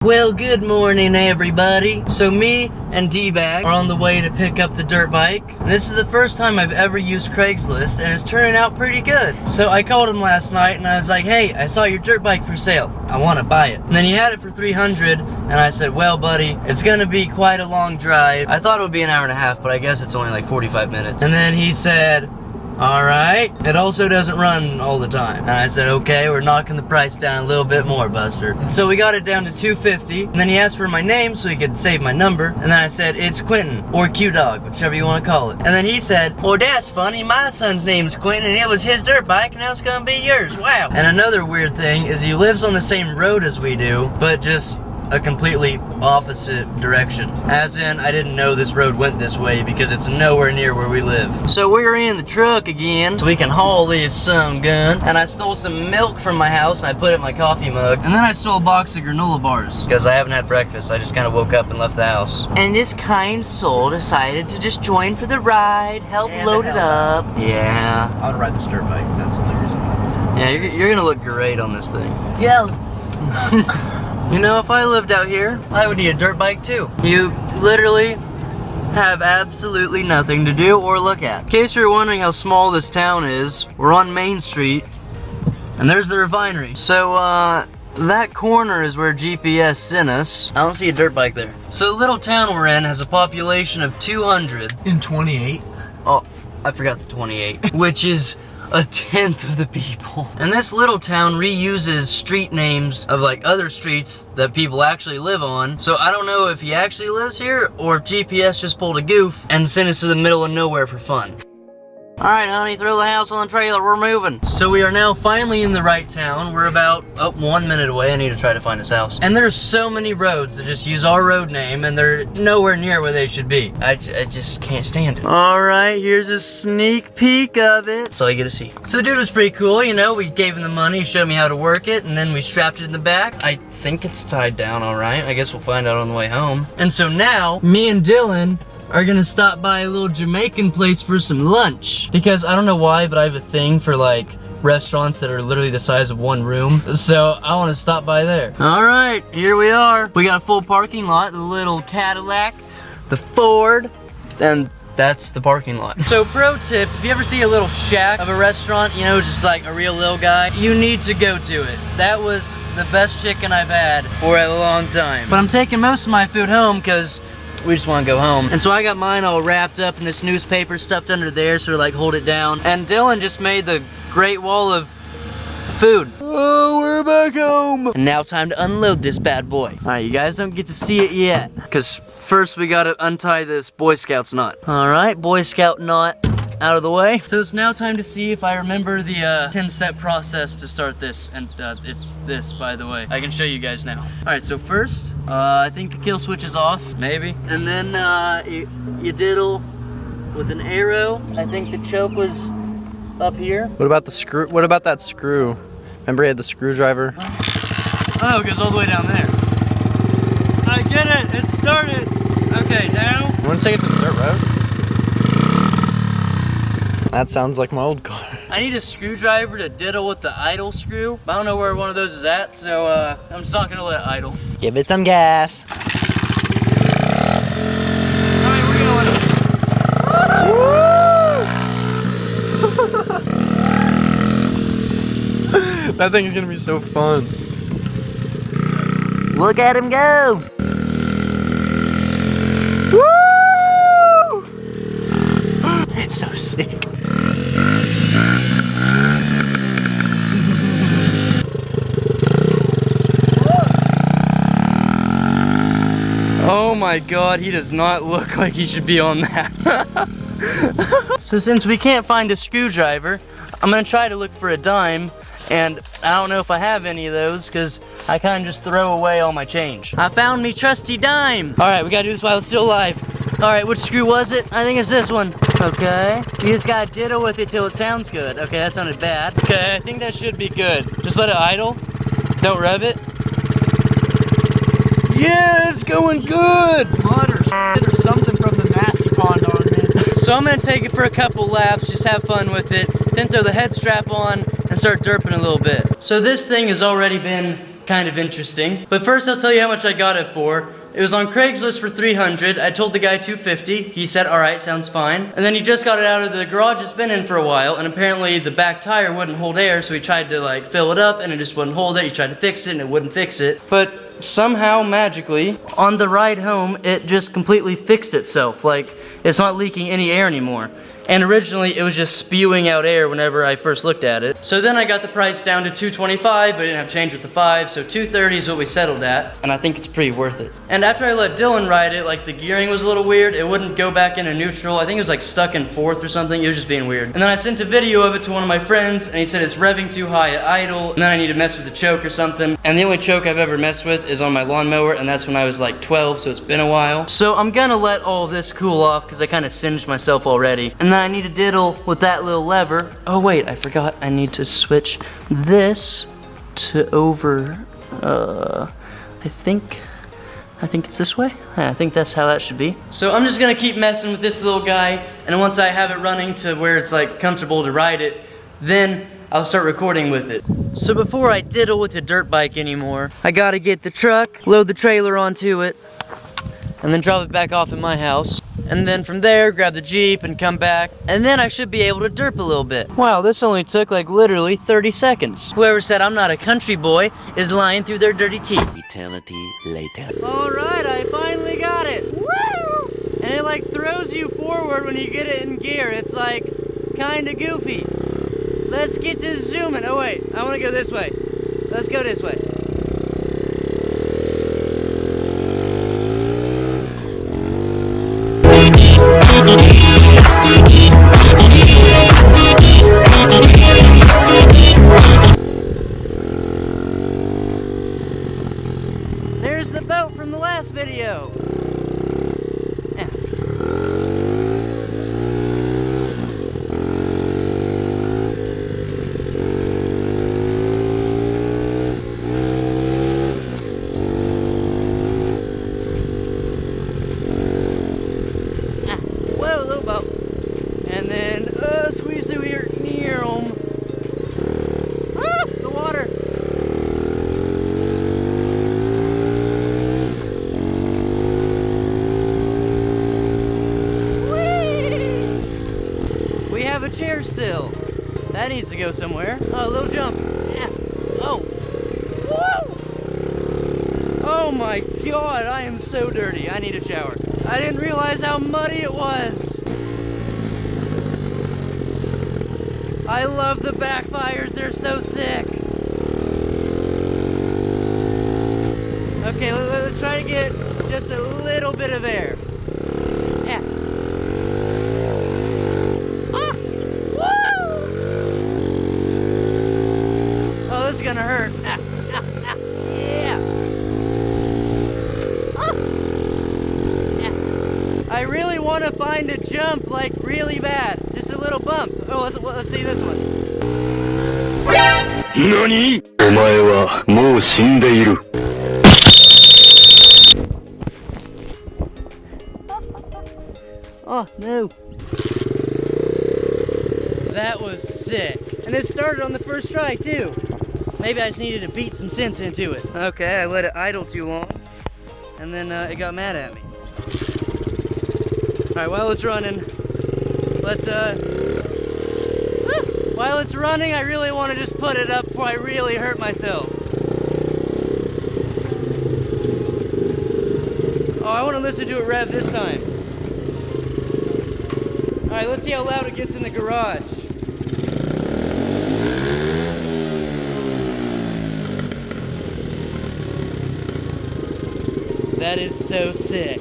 Well, good morning, everybody. So me and D-Bag are on the way to pick up the dirt bike. And this is the first time I've ever used Craigslist, and it's turning out pretty good. So I called him last night, and I was like, hey, I saw your dirt bike for sale. I want to buy it. And then he had it for $300, and I said, well, buddy, it's gonna be quite a long drive. I thought it would be an hour and a half, but I guess it's only like 45 minutes. And then he said, all right, it also doesn't run all the time. And I said, okay, we're knocking the price down a little bit more, Buster. So we got it down to $250, and then he asked for my name so he could save my number. And then I said, it's Quentin, or Q-Dog, whichever you want to call it. And then he said, well, that's funny, my son's name's Quentin, and it was his dirt bike, and now it's gonna be yours, wow. And another weird thing is he lives on the same road as we do, but just a completely opposite direction. As in, I didn't know this road went this way because it's nowhere near where we live. So we're in the truck again so we can haul this some gun. And I stole some milk from my house and I put it in my coffee mug. And then I stole a box of granola bars because I haven't had breakfast. I just kind of woke up and left the house. And this kind soul decided to just join for the ride, help load it up. Yeah. I would ride this dirt bike. That's the only reason. Yeah, you're gonna look great on this thing. Yeah. You know, if I lived out here, I would need a dirt bike too. You literally have absolutely nothing to do or look at. In case you're wondering how small this town is, we're on Main Street, and there's the refinery. So, that corner is where GPS sent us. I don't see a dirt bike there. So the little town we're in has a population of 200. In 28? Oh, I forgot the 28. Which is a tenth of the people. And this little town reuses street names of like other streets that people actually live on. So I don't know if he actually lives here or if GPS just pulled a goof and sent us to the middle of nowhere for fun. All right, honey, throw the house on the trailer, we're moving. So we are now finally in the right town. We're about, 1 minute away. I need to try to find his house. And there's so many roads that just use our road name and they're nowhere near where they should be. I just can't stand it. All right, here's a sneak peek of it. That's all you get to see. So the dude was pretty cool, you know, we gave him the money, showed me how to work it, and then we strapped it in the back. I think it's tied down all right. I guess we'll find out on the way home. And so now, me and Dylan are gonna stop by a little Jamaican place for some lunch. Because I don't know why, but I have a thing for like restaurants that are literally the size of one room. So I wanna stop by there. All right, here we are. We got a full parking lot, the little Cadillac, the Ford, and that's the parking lot. So pro tip, if you ever see a little shack of a restaurant, you know, just like a real little guy, you need to go to it. That was the best chicken I've had for a long time. But I'm taking most of my food home because we just want to go home. And so I got mine all wrapped up in this newspaper stuffed under there so to like hold it down. And Dylan just made the great wall of food. Oh, we're back home. And now time to unload this bad boy. All right, you guys don't get to see it yet because first we got to untie this Boy Scout's knot. All right, Boy Scout knot out of the way. So it's now time to see if I remember the 10-step process to start this. And it's this, by the way. I can show you guys now. All right, so first, I think the kill switch is off, maybe. And then you diddle with an arrow. I think the choke was up here. What about the screw? What about that screw? Remember he had the screwdriver? Oh, it goes all the way down there. I get it, it started. Okay, now. You want to take it to the dirt road? That sounds like my old car. I need a screwdriver to diddle with the idle screw. I don't know where one of those is at, so I'm just not gonna let it idle. Give it some gas. Alright, we're gonna let it. That thing is gonna be so fun. Look at him go! Woo! It's so sick. Oh my god, he does not look like he should be on that. So since we can't find a screwdriver, I'm gonna try to look for a dime, and I don't know if I have any of those because I kind of just throw away all my change. I found me trusty dime. All right, we gotta do this while it's still alive. All right, which screw was it? I think it's this one. Okay, you just gotta diddle with it till it sounds good. Okay, that sounded bad. Okay, I think that should be good. Just let it idle, don't rev it. Yeah, it's going good! Mud or something from the master pond on me. So I'm gonna take it for a couple laps, just have fun with it, then throw the head strap on and start derping a little bit. So this thing has already been kind of interesting. But first I'll tell you how much I got it for. It was on Craigslist for $300. I told the guy $250. He said, alright, sounds fine. And then he just got it out of the garage it's been in for a while, and apparently the back tire wouldn't hold air, so he tried to like fill it up and it just wouldn't hold it. He tried to fix it and it wouldn't fix it. But somehow, magically, on the ride home, it just completely fixed itself. Like, it's not leaking any air anymore. And originally, it was just spewing out air whenever I first looked at it. So then I got the price down to $225, but I didn't have change with the 5, so $230 is what we settled at, and I think it's pretty worth it. And after I let Dylan ride it, like the gearing was a little weird. It wouldn't go back into neutral. I think it was like stuck in 4th or something. It was just being weird. And then I sent a video of it to one of my friends, and he said it's revving too high at idle, and then I need to mess with the choke or something. And the only choke I've ever messed with is on my lawnmower, and that's when I was like 12, so it's been a while. So I'm gonna let all of this cool off, because I kind of singed myself already. And then I need to diddle with that little lever. Oh wait, I forgot I need to switch this to over, I think it's this way. I think that's how that should be. So I'm just gonna keep messing with this little guy, and once I have it running to where it's like comfortable to ride it, then I'll start recording with it. So before I diddle with the dirt bike anymore, I gotta get the truck, load the trailer onto it, and then drop it back off at my house. And then from there, grab the Jeep and come back. And then I should be able to derp a little bit. Wow, this only took like literally 30 seconds. Whoever said I'm not a country boy is lying through their dirty teeth. Eternity later. All right, I finally got it. Woo! And it like throws you forward when you get it in gear. It's like kinda goofy. Let's get to zooming. Oh wait, I wanna go this way. Let's go this way. There's the boat from the last video. Whoa, little boat. And then squeeze through here near them. Ah, the water. We have a chair still. That needs to go somewhere. Oh, a little jump. Yeah. Oh. Whoa! Oh my god, I am so dirty. I need a shower. I didn't realize how muddy it was. I love the backfires, they're so sick. Okay, let's try to get just a little bit of air. Yeah. Ah! Woo! Oh, this is gonna hurt. Ah, ah, ah. Yeah. Ah. Yeah. I really want to find a jump, like really bad. Just a little bump. Oh, let's see this one. NANI?! お前はもう死んでいる。Oh, no. That was sick. And it started on the first try, too. Maybe I just needed to beat some sense into it. Okay, I let it idle too long, and then it got mad at me. Alright, while it's running, let's, while it's running, I really want to just put it up before I really hurt myself. Oh, I want to listen to it rev this time. Alright, let's see how loud it gets in the garage. That is so sick.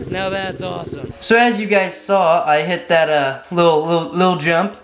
Now that's awesome. So as you guys saw, I hit that little jump.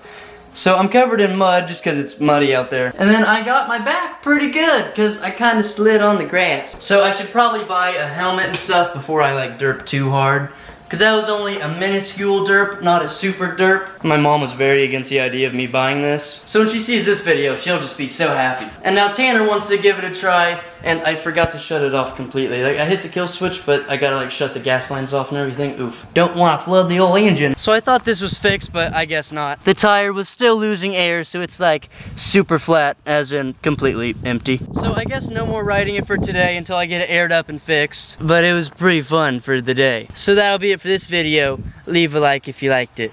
So I'm covered in mud just because it's muddy out there. And then I got my back pretty good because I kind of slid on the grass. So I should probably buy a helmet and stuff before I like derp too hard, because that was only a minuscule derp, not a super derp. My mom was very against the idea of me buying this. So when she sees this video, she'll just be so happy. And now Tanner wants to give it a try, and I forgot to shut it off completely. Like, I hit the kill switch, but I gotta like shut the gas lines off and everything. Oof. Don't want to flood the old engine. So I thought this was fixed, but I guess not. The tire was still losing air, so it's like super flat, as in completely empty. So I guess no more riding it for today until I get it aired up and fixed. But it was pretty fun for the day. So that'll be it for this video. Leave a like if you liked it.